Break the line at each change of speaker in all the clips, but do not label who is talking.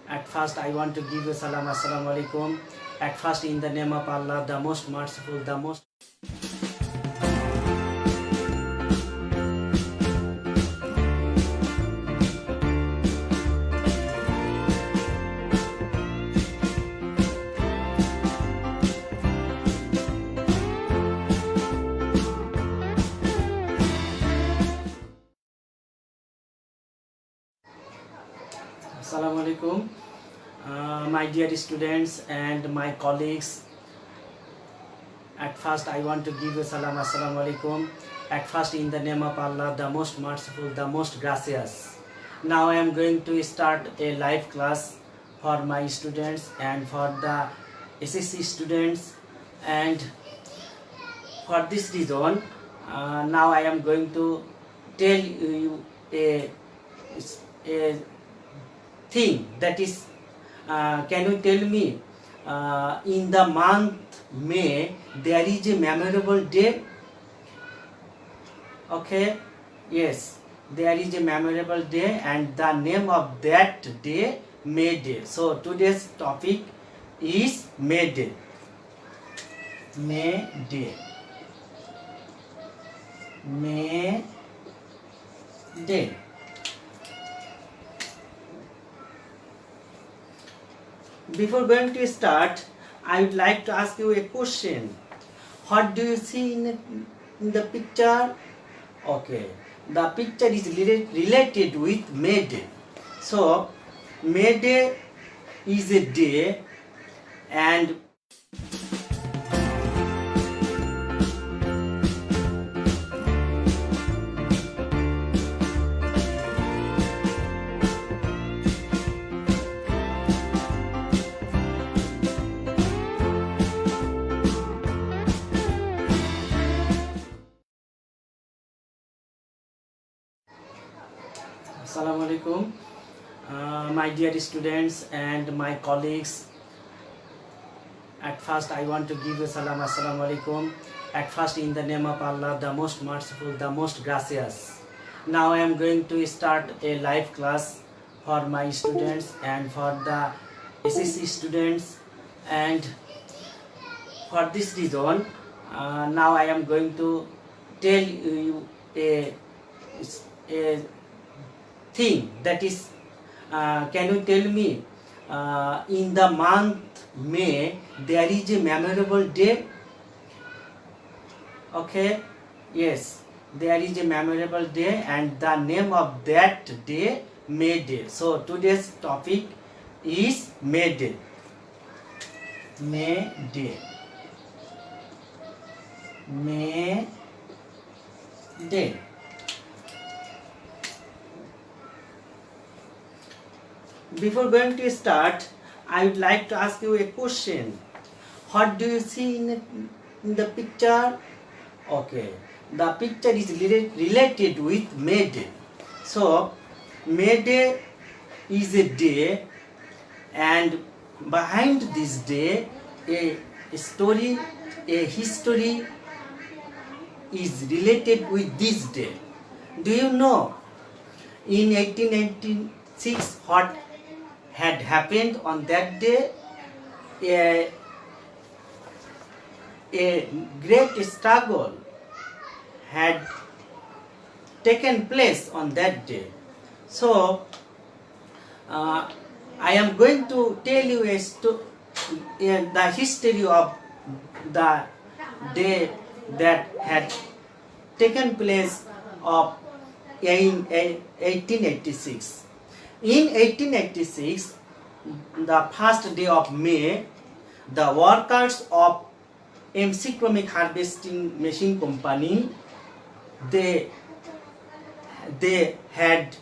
At first, I want to give you salam, assalamu alaikum. At first, in the name of Allah, the most merciful, the most. Assalamu alaikum. My dear students and my colleagues, at first I want to give you salam, assalamu alaikum. At first, in the name of Allah, the most merciful, the most gracious. Now I am going to start a live class for my students and for the SSC students, and for this reason, now I am going to tell you a thing, that is, can you tell me, in the month May there is a memorable day? Okay, yes, there is a memorable day, and the name of that day, May Day. So today's topic is May Day. May Day. May Day. Before going to start, I would like to ask you a question. What do you see in the picture? Okay, the picture is related with May Day. So, May Day is a day, and Assalamu alaikum. My dear students and my colleagues, at first I want to give you salam, assalamu alaikum. At first, in the name of Allah, the most merciful, the most gracious. Now I am going to start a live class for my students and for the SSC students, and for this reason, now I am going to tell you a thing, that is, can you tell me, in the month May there is a memorable day? Okay, yes, there is a memorable day, and the name of that day, May Day. So today's topic is May Day. May Day. May Day. Before going to start, I would like to ask you a question. What do you see in the picture? Okay, the picture is related with May Day. So, May Day is a day, and behind this day, a story, a history is related with this day. Do you know, in 1896, what had happened on that day? A great struggle had taken place on that day. So, I am going to tell you the history of the day that had taken place in 1886. In 1886, the first day of May, the workers of MC Chromic Harvesting Machine Company, they had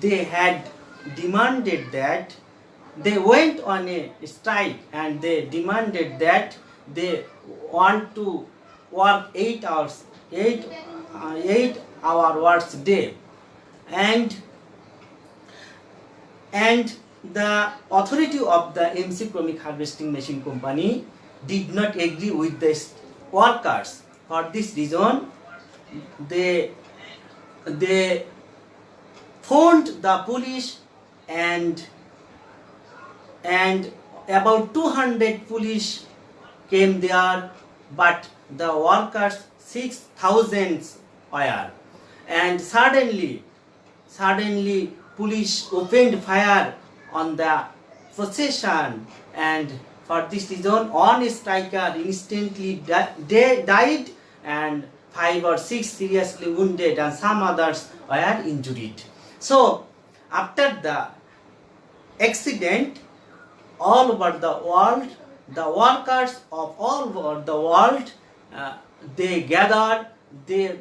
demanded that, they went on a strike, and they demanded that they want to work 8 hours, 8-hour works day, and the authority of the MC Chromic Harvesting Machine Company did not agree with the workers. For this reason, they phoned the police and and about 200 police came there, but the workers 6,000 were, and suddenly police opened fire on the procession, and for this reason one striker instantly died, and 5 or 6 seriously wounded, and some others were injured. So after the accident, all over the world, the workers of all over the world, they gathered, they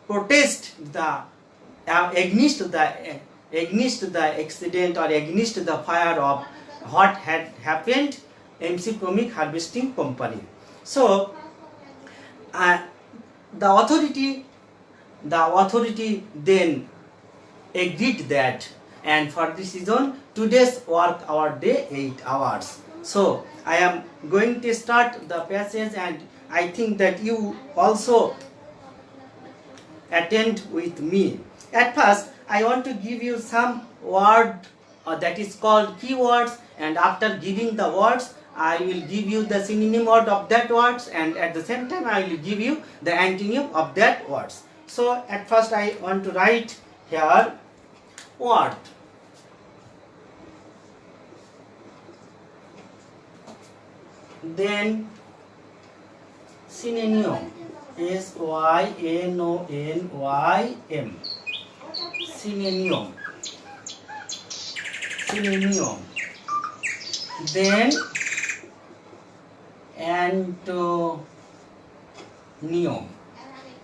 protest the against the accident or against the fire of what had happened MC Comic Harvesting Company. So the authority then agreed that, and for this reason today's work hour day 8 hours. So I am going to start the passage, and I think that you also attend with me. At first I want to give you some word that is called keywords, and after giving the words I will give you the synonym word of that words, and at the same time I will give you the antonym of that words. So at first I want to write here word. Then synonym, synonym, synonym. Then antonym.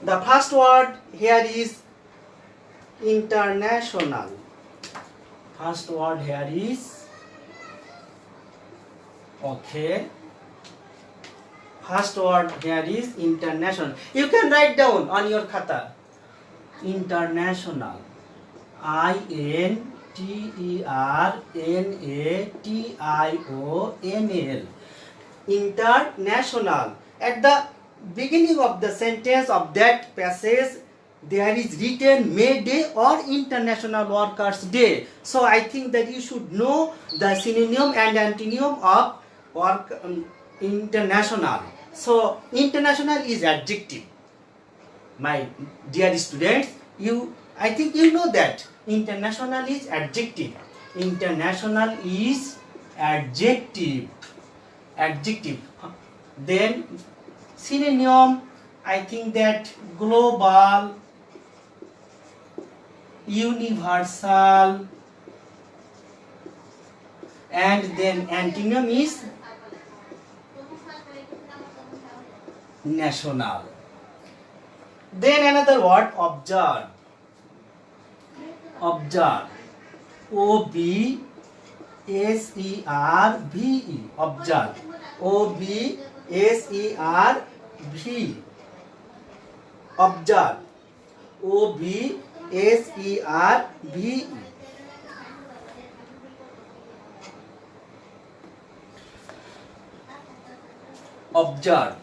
The first word here is international. First word here is okay. First word here is international. You can write down on your khata. International. INTERNATIONAL. International. At the beginning of the sentence of that passage, there is written May Day or International Workers' Day. So I think that you should know the synonym and antonym of international. So international is adjective. My dear students, I think you know that international is adjective. International is adjective. Then synonym, I think that global, universal, and then antonym is national. Then another word, observe. Observe. OBSERVE. Observe. OBSERVE. Observe. OBSERVE. Observe.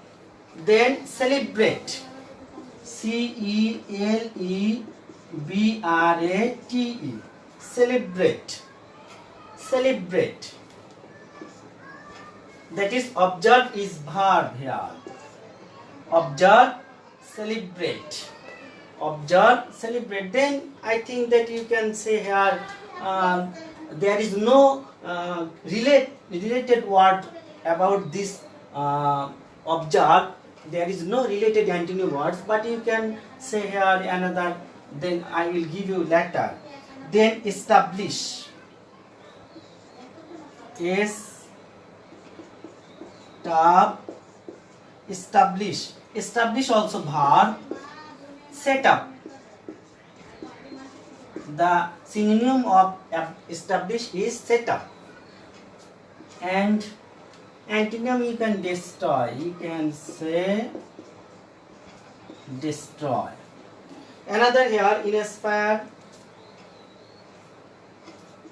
Then celebrate. CELEBRATE. Celebrate. Celebrate. That is, observe is verb here. Observe, celebrate. Observe, celebrate. Then I think that you can say here there is no related word about this observe. There is no related antonym words, but you can say here another. Then I will give you later. Then establish. Establish. Establish also verb. Set up. The synonym of establish is set up. And antonym you can destroy. You can say destroy. Another here, inspire.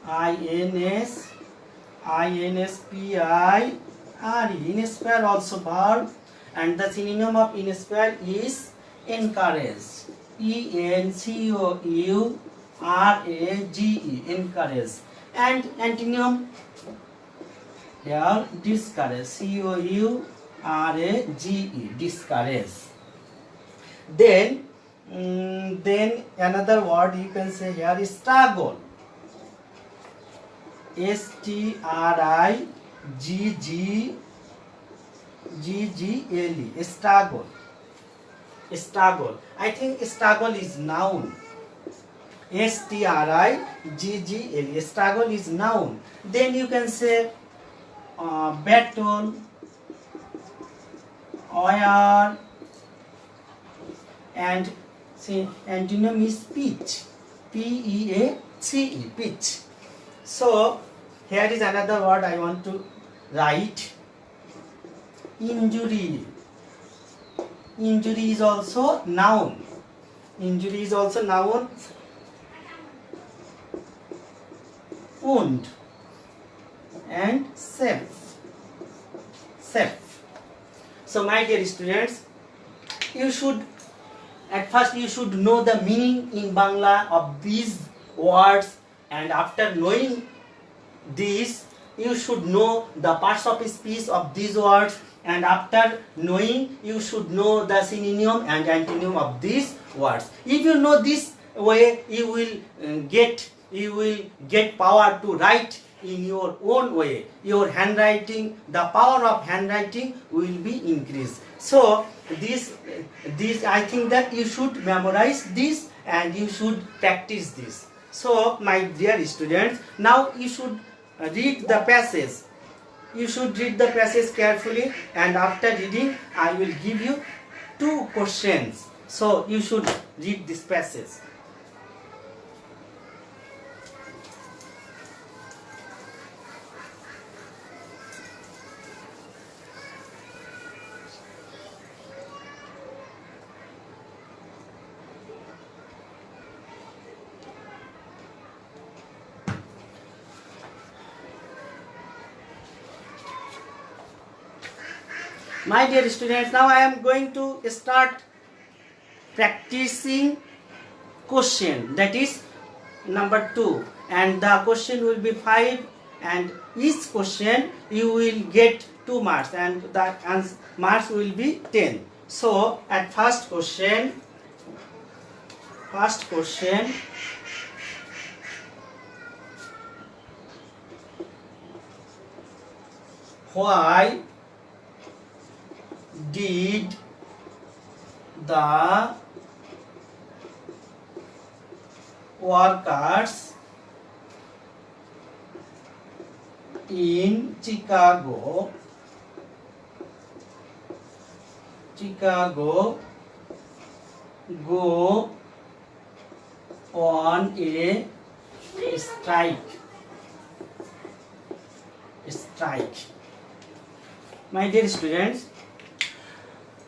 INSPIRE. Inspire also verb, and the synonym of inspire is encourage. ENCOURAGE. Encourage. And antonym Here, discourage. C-O-U-R-A-G-E. Discourage. Then another word you can say here is struggle. S-T-R-I-G-G-G-G-L-E. Struggle. Struggle. I think struggle is noun. S-T-R-I-G-G-L-E. Struggle is noun. Then you can say battle, war, and see antonym is pitch. P-E-A-C-E. Pitch. So here is another word I want to write. Injury. Injury is also noun. Injury is also noun. Wound and self. So my dear students, you should at first you should know the meaning in Bangla of these words, and after knowing this you should know the parts of speech of these words, and after knowing you should know the synonym and antonym of these words. If you know this way, you will get power to write in your own way. Your handwriting, the power of handwriting will be increased. So this I think that you should memorize this and you should practice this. So my dear students, now you should read the passage. You should read the passage carefully, and after reading I will give you 2 questions. So you should read this passage. My dear students, now I am going to start practicing question, that is number 2, and the question will be 5, and each question you will get 2 marks and the marks will be 10. So at first question, why did the workers in Chicago go on a strike? My dear students,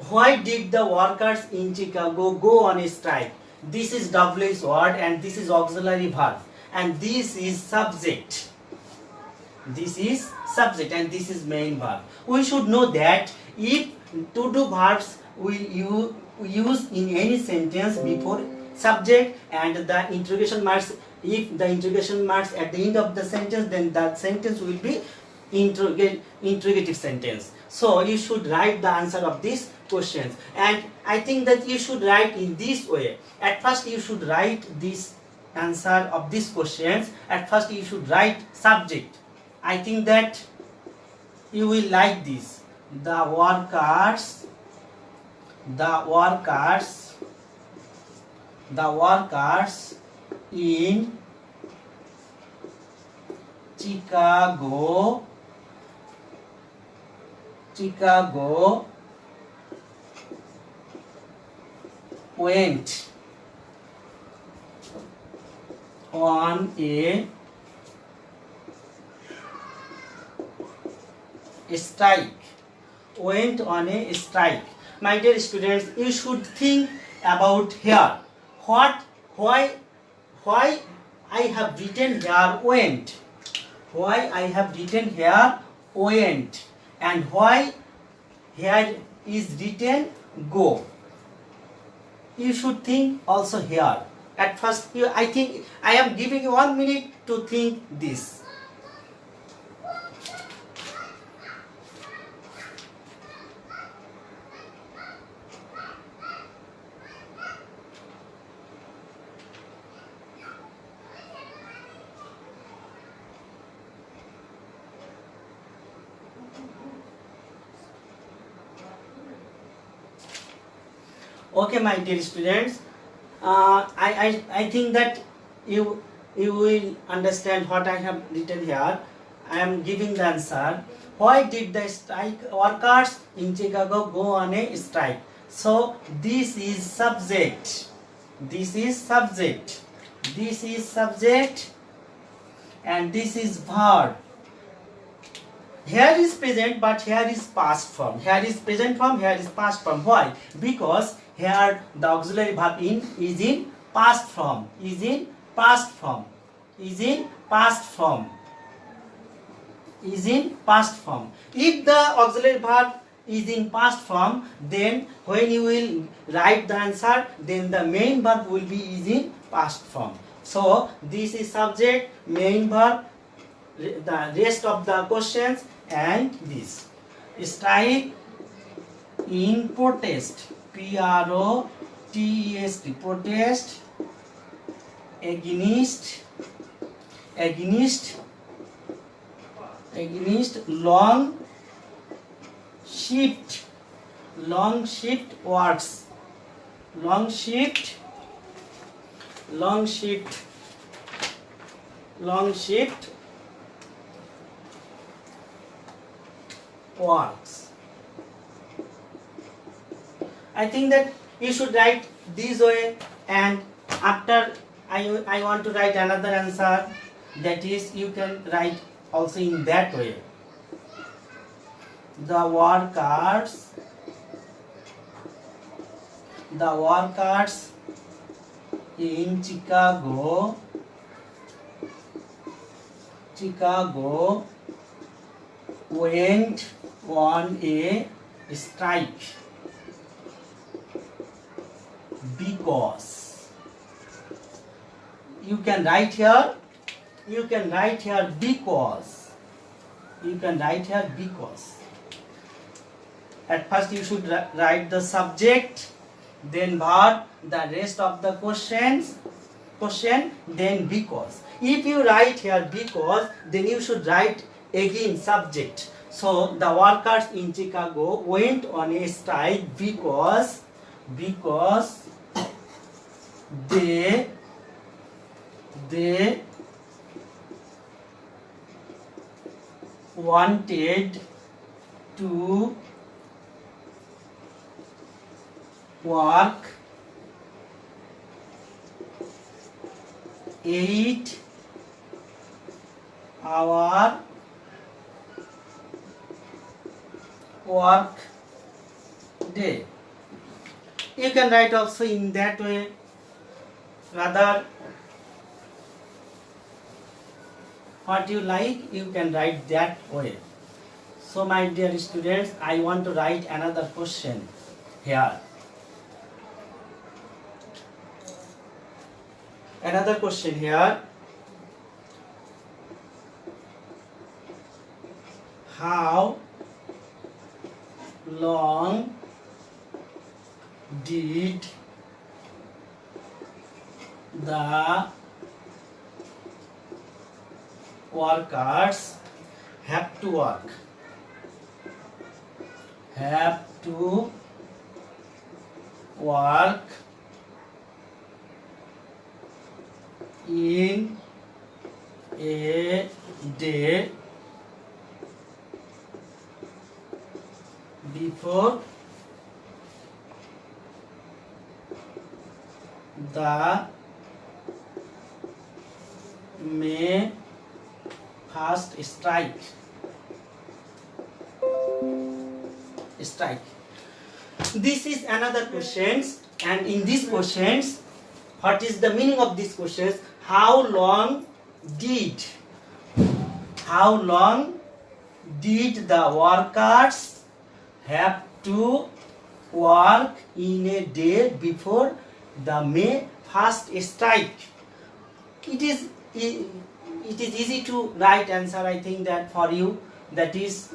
why did the workers in Chicago go on a strike? This is WH word and this is auxiliary verb, and this is subject. This is subject and this is main verb. We should know that if to do verbs we use in any sentence before subject and the interrogation marks, if the interrogation marks at the end of the sentence, then that sentence will be interrogative sentence. So you should write the answer of these questions, and I think that you should write in this way. At first you should write this answer of these questions. At first you should write subject. I think that you will like this. The workers in Chicago went on a strike. My dear students, you should think about here. Why I have written here went? Why I have written here went? And why here is written go? You should think also here. At first, I think I am giving you 1 minute to think this. Okay, my dear students, I think that you will understand what I have written here. I am giving the answer. Why did the strike workers in Chicago go on a strike? So this is subject. This is subject. This is subject, and this is verb. Here is present, but here is past form. Here is present form, here is past form. Why? Because here the auxiliary verb in is in past form. Is in past form. Is in past form. Is in past form. If the auxiliary verb is in past form, then when you will write the answer, then the main verb will be is in past form. So this is subject, main verb, the rest of the questions, and this strike in protest, protest, protest against long shift works, long shift works. I think that you should write this way, and after I want to write another answer, that is you can write also in that way. The workers in Chicago went on a strike because, you can write here because, at first you should write the subject, then verb, the rest of the question, then because. If you write here because, then you should write again subject. So the workers in Chicago went on a strike because they wanted to work 8-hour work day. You can write also in that way. Rather, what you like, you can write that way. So my dear students, I want to write another question here. Another question here. How long did the workers have to work? In a day before the May 1st strike. This is another questions, and in these questions, what is the meaning of these questions? How long did the workers have to work in a day before the May 1st strike? It is easy to write answer, I think, that for you. That is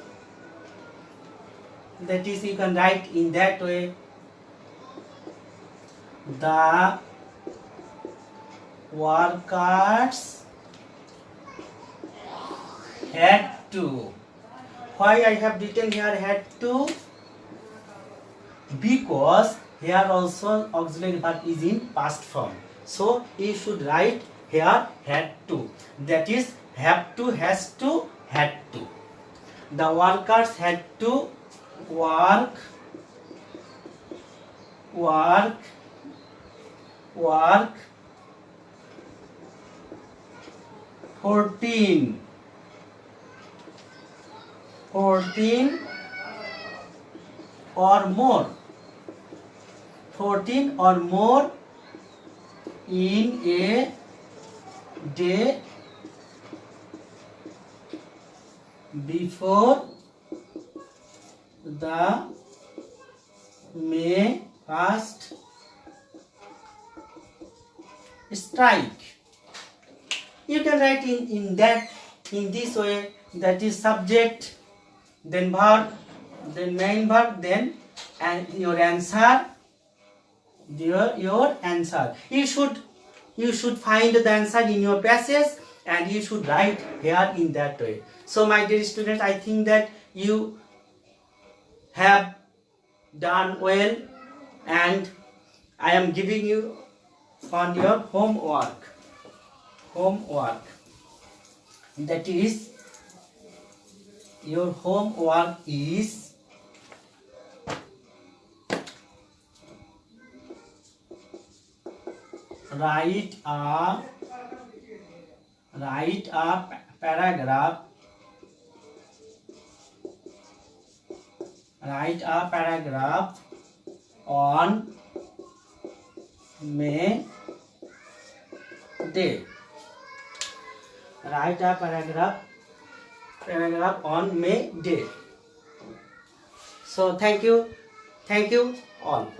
you can write in that way. The workers had to. Why I have written here had to? Because here also auxiliary verb is in past form. So you should write here had to. That is have to, has to, had to. The workers had to work 14 or more 14 or more in a day before the May 1st strike. You can write in this way, that is subject, then verb, then main verb, then and your answer. Your answer. You should find the answer in your passage and you should write here in that way. So my dear students, I think that you have done well, and I am giving you on your homework. That is, your homework is write a paragraph on May Day. Write a paragraph on May Day. So thank you all.